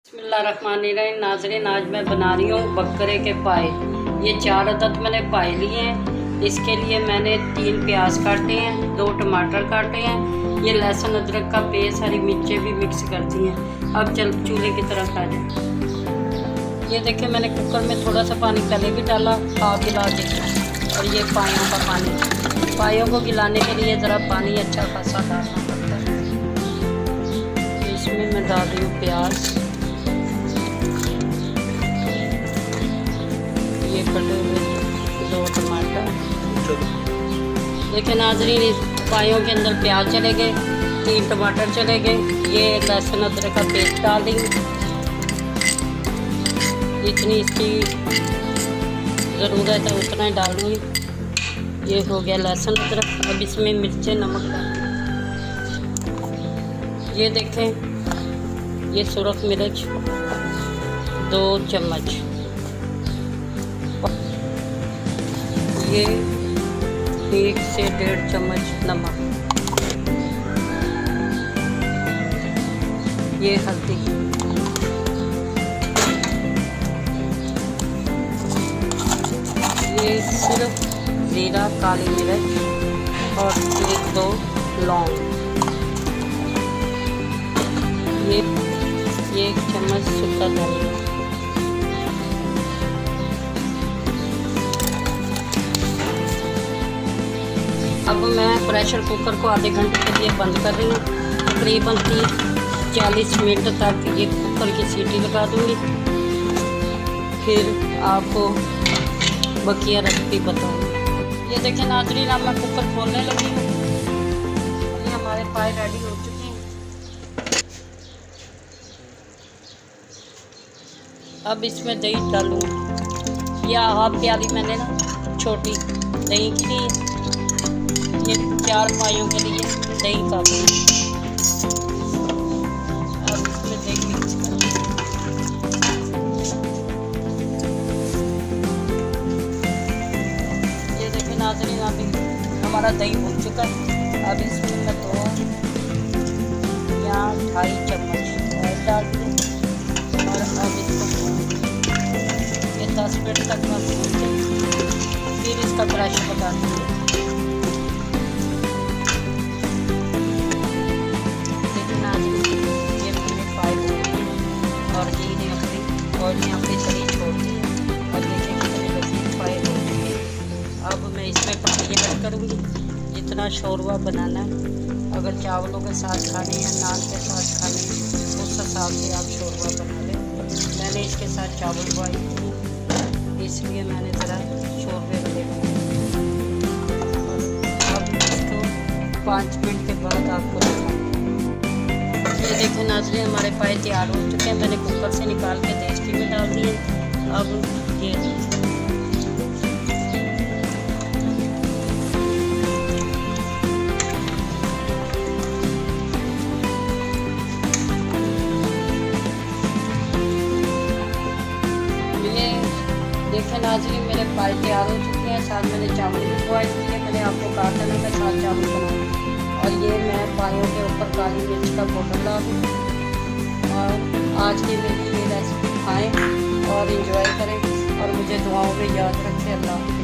बिस्मिल्लाहिर्रहमानिर्रहीम। नाज़रीन, आज मैं बना रही हूँ बकरे के पाए। ये 4 अदद मैंने पाए लिए हैं। इसके लिए मैंने 3 प्याज काटे हैं, 2 टमाटर काटे हैं। ये लहसुन अदरक का पेस्ट, हरी मिर्चें भी मिक्स करती हैं। अब चल चूल्हे की तरफ आ जाए। ये देखिए, मैंने कुकर में थोड़ा सा पानी पहले भी डाला, हाफ गिला के। और ये पायों का पानी, पायों को गिलाने के लिए ज़रा पानी अच्छा खासा डालना पड़ता है। इसमें मैं डाल रही हूँ प्याज, ये कटे हुए 2 टमाटर। देखिए नाज़रीन, इस पायों के अंदर प्याज चले गए, 3 टमाटर चले गए। ये लहसुन अदरक का पेस्ट डाल देंगे, जितनी इसकी ज़रूरत है उतना ही डालूँगी। ये हो गया लहसुन अदरक। अब इसमें मिर्चें, नमक डाल। ये देखें, ये सुरख मिर्च 2 चम्मच, ये 1 से 1.5 चम्मच नमक, ये हल्दी, ये सिर्फ ज़ीरा, काली मिर्च और 1-2 लौंग, ये 1 चम्मच सूखा धनिया। अब मैं प्रेशर कुकर को आधे घंटे के लिए बंद कर रही हूँ। तकरीबन 30-40 मिनट तक ये कुकर की सीटी लगा दूँगी। फिर आपको बकिया रेसिपी बताऊँगी। ये देखिए नाज़रीन, अब मैं कुकर खोलने लगी हूँ। ये हमारे पाए रेडी हो चुके हैं। अब इसमें दही डालूँगी। या हाफ प्याली मैंने ना छोटी दही की ली है। ये 4 पायों के लिए दही काफ़ी है। अब इसमें दही मिक्स कर, ये देखिए नाज़रीन, अभी हमारा दही हो चुका है। अब इसमें मैं 2 या 2.5 चम्मच ऑयल डाल दूँ और अब इसको ये 10 मिनट तक मैं भून दूँ। फिर इसका प्रेशर लगा दूँगी। और यहाँ पे तरी छोड़ दी और देखिए कितने लजीज पाए हो चुके हैं। अब मैं इसमें पानी ऐड करूँगी जितना शोरबा बनाना है। अगर चावलों के साथ खाने या नान के साथ खाने, उस हिसाब से आप शोरबा बना लें। मैंने इसके साथ चावल बॉयल किए, इसलिए मैंने ज़रा शोरबे वाले बनाए। अब इसको 5 मिनट के बाद आपको दिखाऊँ। ये देखो नाज़रीन, हमारे पाए तैयार हो चुके हैं। मैंने कुकर से निकाल के देसी में डाल दिए। अब ये देखें नाज़रीन, मेरे पाए तैयार हो चुके हैं। साथ मैंने चावल भी बॉयल किए। मैंने आपको कहा था ना मैं साथ चावल बनाऊँ। और ये मैं पायों के ऊपर काली मिर्च का पाउडर डाल दूँ। और आज की मेरी ये रेसिपी खाएं और एंजॉय करें और मुझे दुआओं में याद रखें। अल्लाह।